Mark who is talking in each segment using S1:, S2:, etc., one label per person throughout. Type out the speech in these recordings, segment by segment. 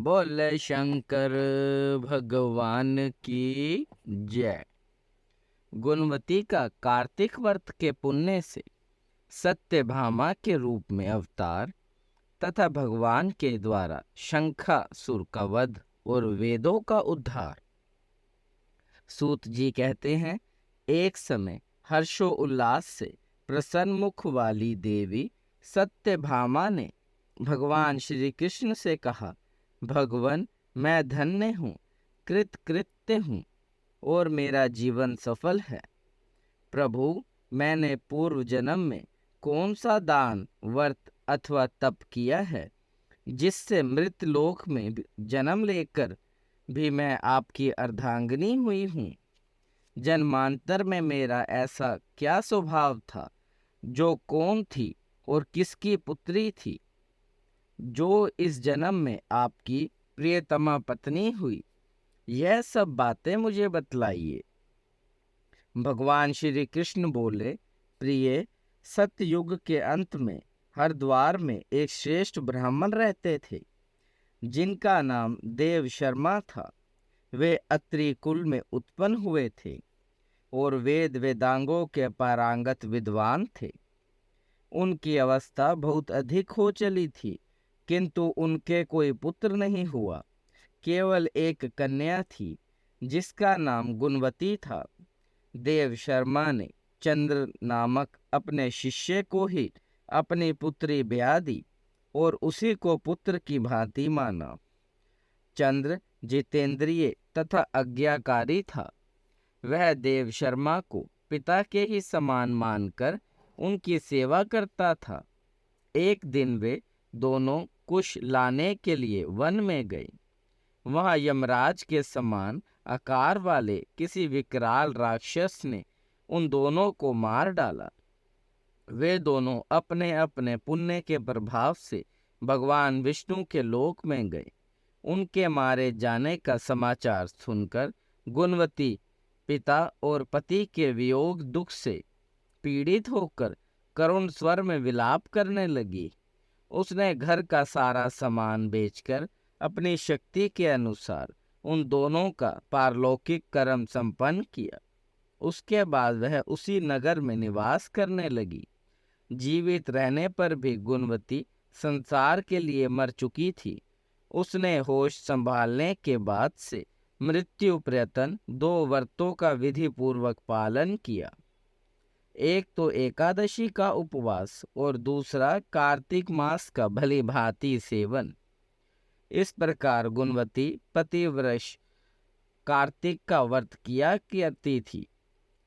S1: बोले शंकर भगवान की जय। गुणवती का कार्तिक व्रत के पुण्य से सत्यभामा के रूप में अवतार तथा भगवान के द्वारा शंखासुर का वध और वेदों का उद्धार। सूत जी कहते हैं, एक समय हर्षो उल्लास से प्रसन्न मुख वाली देवी सत्यभामा ने भगवान श्री कृष्ण से कहा, भगवान, मैं धन्य हूँ, कृतकृत्य हूँ और मेरा जीवन सफल है। प्रभु, मैंने पूर्व जन्म में कौन सा दान, व्रत अथवा तप किया है जिससे मृत लोक में जन्म लेकर भी मैं आपकी अर्धांगिनी हुई हूँ। जन्मांतर में मेरा ऐसा क्या स्वभाव था, जो कौन थी और किसकी पुत्री थी, जो इस जन्म में आपकी प्रियतमा पत्नी हुई। यह सब बातें मुझे बतलाइए। भगवान श्री कृष्ण बोले, प्रिय, सतयुग के अंत में हरिद्वार में एक श्रेष्ठ ब्राह्मण रहते थे, जिनका नाम देव शर्मा था। वे अत्रि कुल में उत्पन्न हुए थे और वेद वेदांगों के पारंगत विद्वान थे। उनकी अवस्था बहुत अधिक हो चली थी, किंतु उनके कोई पुत्र नहीं हुआ। केवल एक कन्या थी, जिसका नाम गुणवती था। देव शर्मा ने चंद्र नामक अपने शिष्य को ही अपनी पुत्री ब्याह दी और उसी को पुत्र की भांति माना। चंद्र जितेंद्रिय तथा आज्ञाकारी था। वह देव शर्मा को पिता के ही समान मानकर उनकी सेवा करता था। एक दिन वे दोनों कुश लाने के लिए वन में गए। वहां यमराज के समान आकार वाले किसी विकराल राक्षस ने उन दोनों को मार डाला। वे दोनों अपने अपने पुण्य के प्रभाव से भगवान विष्णु के लोक में गए। उनके मारे जाने का समाचार सुनकर गुणवती पिता और पति के वियोग दुख से पीड़ित होकर करुण स्वर में विलाप करने लगी। उसने घर का सारा सामान बेचकर अपनी शक्ति के अनुसार उन दोनों का पारलौकिक कर्म संपन्न किया। उसके बाद वह उसी नगर में निवास करने लगी। जीवित रहने पर भी गुणवती संसार के लिए मर चुकी थी। उसने होश संभालने के बाद से मृत्यु पर्यंत 2 व्रतों का विधि पूर्वक पालन किया। एक तो एकादशी का उपवास और दूसरा कार्तिक मास का भली भांति सेवन। इस प्रकार गुणवती प्रतिवर्ष कार्तिक का व्रत किया करती थी।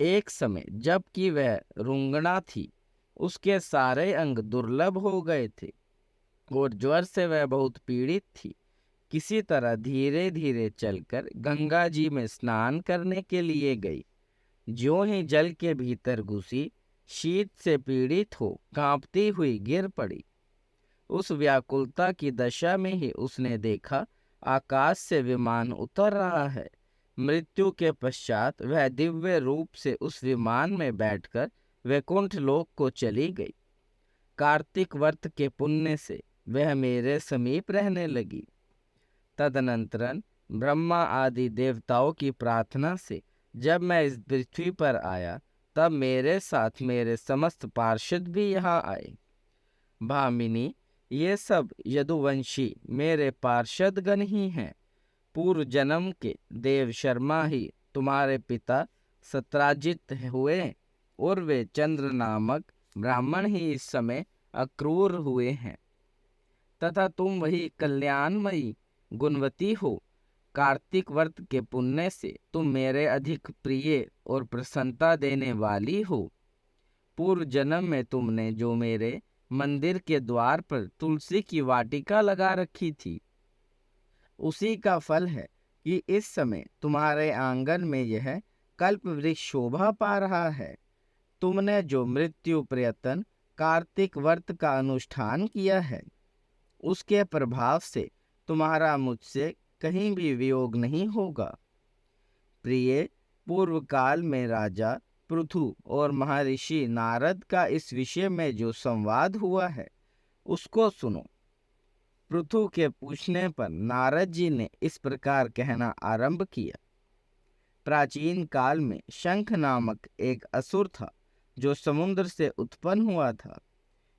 S1: एक समय जबकि वह रुंगना थी, उसके सारे अंग दुर्लभ हो गए थे और ज्वर से वह बहुत पीड़ित थी। किसी तरह धीरे धीरे चलकर गंगा जी में स्नान करने के लिए गई। ज्यों ही जल के भीतर घुसी, शीत से पीड़ित हो कांपती हुई गिर पड़ी। उस व्याकुलता की दशा में ही उसने देखा, आकाश से विमान उतर रहा है। मृत्यु के पश्चात वह दिव्य रूप से उस विमान में बैठकर वैकुंठ लोक को चली गई। कार्तिक व्रत के पुण्य से वह मेरे समीप रहने लगी। तदनंतरन ब्रह्मा आदि देवताओं की प्रार्थना से जब मैं इस पृथ्वी पर आया, तब मेरे साथ मेरे समस्त पार्षद भी यहाँ आए। भामिनी, ये सब यदुवंशी मेरे पार्षद गण ही हैं। पूर्व जन्म के देव शर्मा ही तुम्हारे पिता सत्राजित हुए और वे चंद्र नामक ब्राह्मण ही इस समय अक्रूर हुए हैं, तथा तुम वही कल्याणमयी गुणवती हो। कार्तिक व्रत के पुण्य से तुम मेरे अधिक प्रिय और प्रसन्नता देने वाली हो। पूर्व जन्म में तुमने जो मेरे मंदिर के द्वार पर तुलसी की वाटिका लगा रखी थी, उसी का फल है कि इस समय तुम्हारे आंगन में यह कल्प वृक्ष शोभा पा रहा है। तुमने जो मृत्यु पर्यंत कार्तिक व्रत का अनुष्ठान किया है, उसके प्रभाव से तुम्हारा मुझसे कहीं भी वियोग नहीं होगा। प्रिय, पूर्व काल में राजा पृथु और महर्षि नारद का इस विषय में जो संवाद हुआ है, उसको सुनो। पृथु के पूछने पर नारद जी ने इस प्रकार कहना आरंभ किया। प्राचीन काल में शंख नामक एक असुर था जो समुद्र से उत्पन्न हुआ था।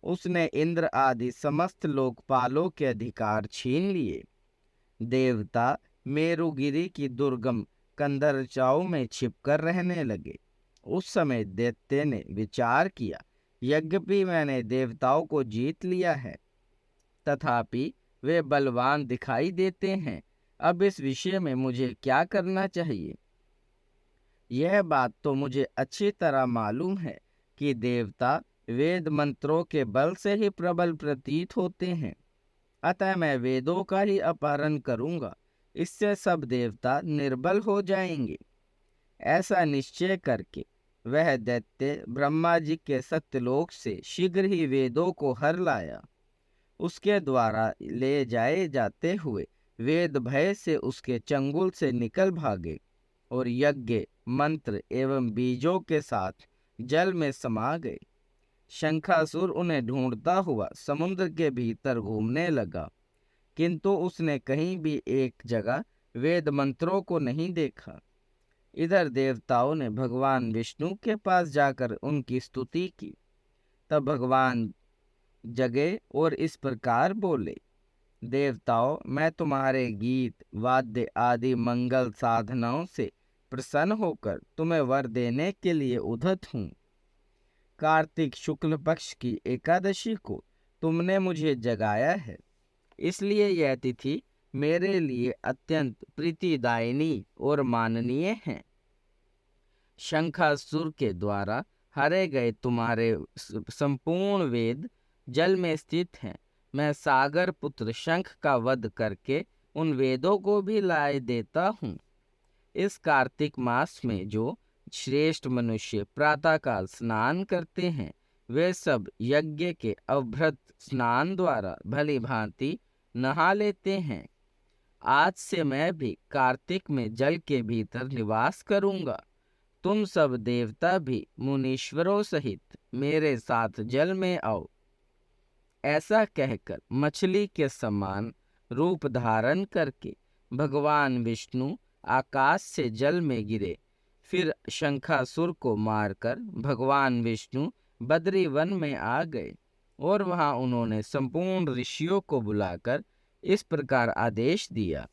S1: उसने इंद्र आदि समस्त लोकपालों के अधिकार छीन लिए। देवता मेरुगिरी की दुर्गम कंदरचाओं में छिपकर रहने लगे। उस समय दैत्य ने विचार किया, यद्यपि मैंने देवताओं को जीत लिया है, तथापि वे बलवान दिखाई देते हैं। अब इस विषय में मुझे क्या करना चाहिए? यह बात तो मुझे अच्छी तरह मालूम है कि देवता वेद मंत्रों के बल से ही प्रबल प्रतीत होते हैं। अतः मैं वेदों का ही अपहरण करूंगा, इससे सब देवता निर्बल हो जाएंगे। ऐसा निश्चय करके वह दैत्य ब्रह्मा जी के सत्यलोक से शीघ्र ही वेदों को हर लाया। उसके द्वारा ले जाए जाते हुए वेद भय से उसके चंगुल से निकल भागे और यज्ञ मंत्र एवं बीजों के साथ जल में समा गए। शंखासुर उन्हें ढूंढता हुआ समुद्र के भीतर घूमने लगा, किंतु उसने कहीं भी एक जगह वेद मंत्रों को नहीं देखा। इधर देवताओं ने भगवान विष्णु के पास जाकर उनकी स्तुति की। तब भगवान जगे और इस प्रकार बोले, देवताओं, मैं तुम्हारे गीत वाद्य आदि मंगल साधनाओं से प्रसन्न होकर तुम्हें वर देने के लिए उद्यत हूँ। कार्तिक शुक्ल पक्ष की एकादशी को तुमने मुझे जगाया है, इसलिए यह तिथि मेरे लिए अत्यंत प्रीतिदायिनी और माननीय है। शंखासुर के द्वारा हरे गए तुम्हारे संपूर्ण वेद जल में स्थित हैं। मैं सागर पुत्र शंख का वध करके उन वेदों को भी लाए देता हूँ। इस कार्तिक मास में जो श्रेष्ठ मनुष्य प्रातःकाल स्नान करते हैं, वे सब यज्ञ के अभ्रत स्नान द्वारा भली भांति नहा लेते हैं। आज से मैं भी कार्तिक में जल के भीतर निवास करूंगा। तुम सब देवता भी मुनीश्वरों सहित मेरे साथ जल में आओ। ऐसा कहकर मछली के समान रूप धारण करके भगवान विष्णु आकाश से जल में गिरे। फिर शंखासुर को मारकर भगवान विष्णु बद्री वन में आ गए और वहां उन्होंने संपूर्ण ऋषियों को बुलाकर इस प्रकार आदेश दिया,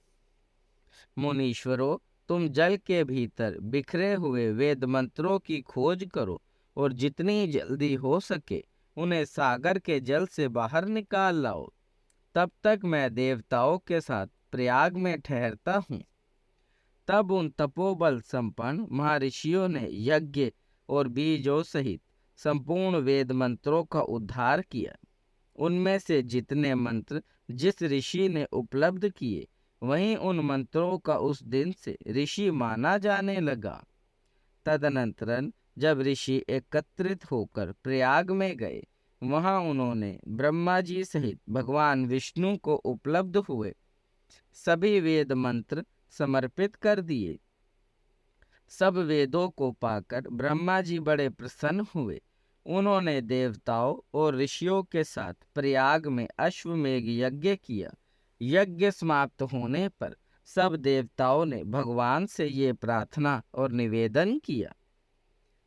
S1: मुनीश्वरों, तुम जल के भीतर बिखरे हुए वेद मंत्रों की खोज करो और जितनी जल्दी हो सके उन्हें सागर के जल से बाहर निकाल लाओ। तब तक मैं देवताओं के साथ प्रयाग में ठहरता हूँ। तब उन तपोबल संपन्न महर्षियों ने यज्ञ और बीजों सहित संपूर्ण वेद मंत्रों का उद्धार किया। उनमें से जितने मंत्र जिस ऋषि ने उपलब्ध किए, वहीं उन मंत्रों का उस दिन से ऋषि माना जाने लगा। तदनंतरन जब ऋषि एकत्रित होकर प्रयाग में गए, वहां उन्होंने ब्रह्मा जी सहित भगवान विष्णु को उपलब्ध हुए सभी वेद मंत्र समर्पित कर दिए। सब वेदों को पाकर ब्रह्मा जी बड़े प्रसन्न हुए। उन्होंने देवताओं और ऋषियों के साथ प्रयाग में अश्वमेघ यज्ञ किया। यज्ञ समाप्त होने पर सब देवताओं ने भगवान से ये प्रार्थना और निवेदन किया।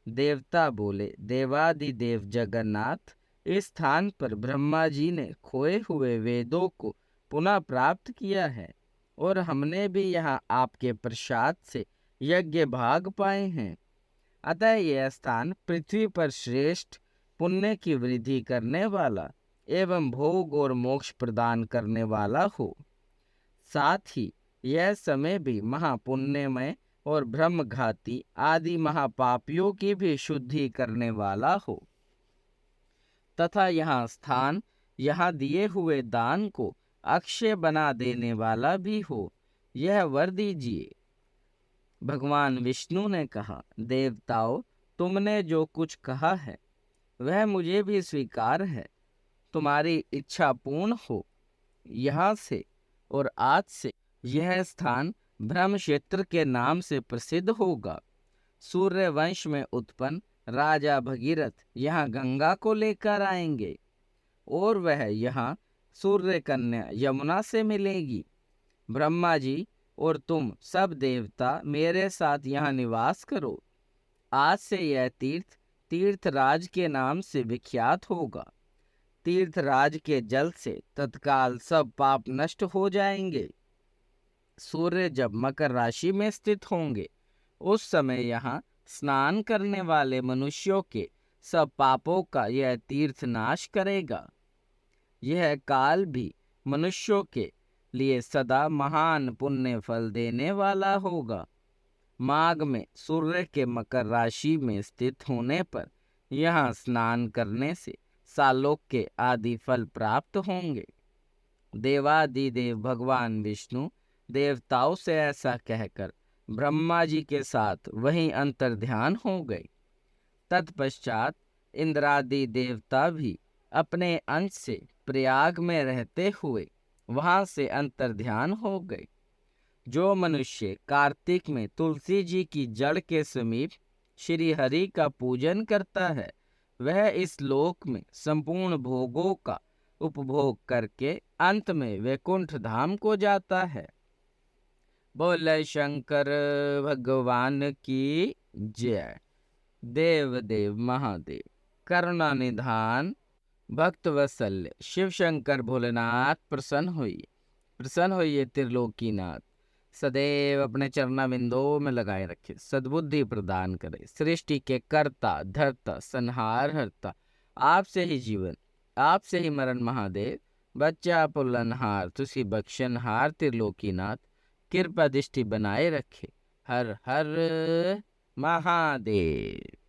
S1: देवता बोले, देवादिदेव जगन्नाथ, इस स्थान पर ब्रह्मा जी ने खोए हुए वेदों को पुनः प्राप्त किया है और हमने भी यहाँ आपके प्रसाद से यज्ञ भाग पाए हैं। अतः यह स्थान पृथ्वी पर श्रेष्ठ पुण्य की वृद्धि करने वाला एवं भोग और मोक्ष प्रदान करने वाला हो। साथ ही यह समय भी महापुण्यमय और ब्रह्मघाती आदि महापापियों की भी शुद्धि करने वाला हो, तथा यहाँ दिए हुए दान को अक्षय बना देने वाला भी हो, यह वर दीजिए। भगवान विष्णु ने कहा, देवताओं, तुमने जो कुछ कहा है वह मुझे भी स्वीकार है। तुम्हारी इच्छा पूर्ण हो। यहाँ से और आज से यह स्थान ब्रह्म क्षेत्र के नाम से प्रसिद्ध होगा। सूर्य वंश में उत्पन्न राजा भगीरथ यहाँ गंगा को लेकर आएंगे और वह यहाँ सूर्य कन्या यमुना से मिलेगी। ब्रह्मा जी और तुम सब देवता मेरे साथ यहाँ निवास करो। आज से यह तीर्थ तीर्थराज के नाम से विख्यात होगा। तीर्थराज के जल से तत्काल सब पाप नष्ट हो जाएंगे। सूर्य जब मकर राशि में स्थित होंगे उस समय यहाँ स्नान करने वाले मनुष्यों के सब पापों का यह तीर्थ नाश करेगा। यह काल भी मनुष्यों के लिए सदा महान पुण्य फल देने वाला होगा। माघ में सूर्य के मकर राशि में स्थित होने पर यहाँ स्नान करने से सालोक के आदि फल प्राप्त होंगे। देवादिदेव भगवान विष्णु देवताओं से ऐसा कहकर ब्रह्मा जी के साथ वहीं अंतर्ध्यान हो गए। तत्पश्चात इंद्रादि देवता भी अपने अंश से प्रयाग में रहते हुए वहां से अंतर्ध्यान हो गए। जो मनुष्य कार्तिक में तुलसी जी की जड़ के समीप श्री हरि का पूजन करता है वह इस लोक में संपूर्ण भोगों का उपभोग करके अंत में वैकुंठ धाम को जाता है। बोले शंकर भगवान की जय। देव देव महादेव करुणा निधान भक्त वत्सल्य शिव शंकर भोलेनाथ प्रसन्न होइए त्रिलोकीनाथ। सदैव अपने चरणाविंदों में लगाए रखे, सद्बुद्धि प्रदान करे। सृष्टि के कर्ता धर्ता संहार हरता आपसे ही जीवन आपसे ही मरण महादेव। बच्चा पुलनहार तुसी बख्शनहार त्रिलोकीनाथ। कृपा दृष्टि बनाए रखे। हर हर महादेव।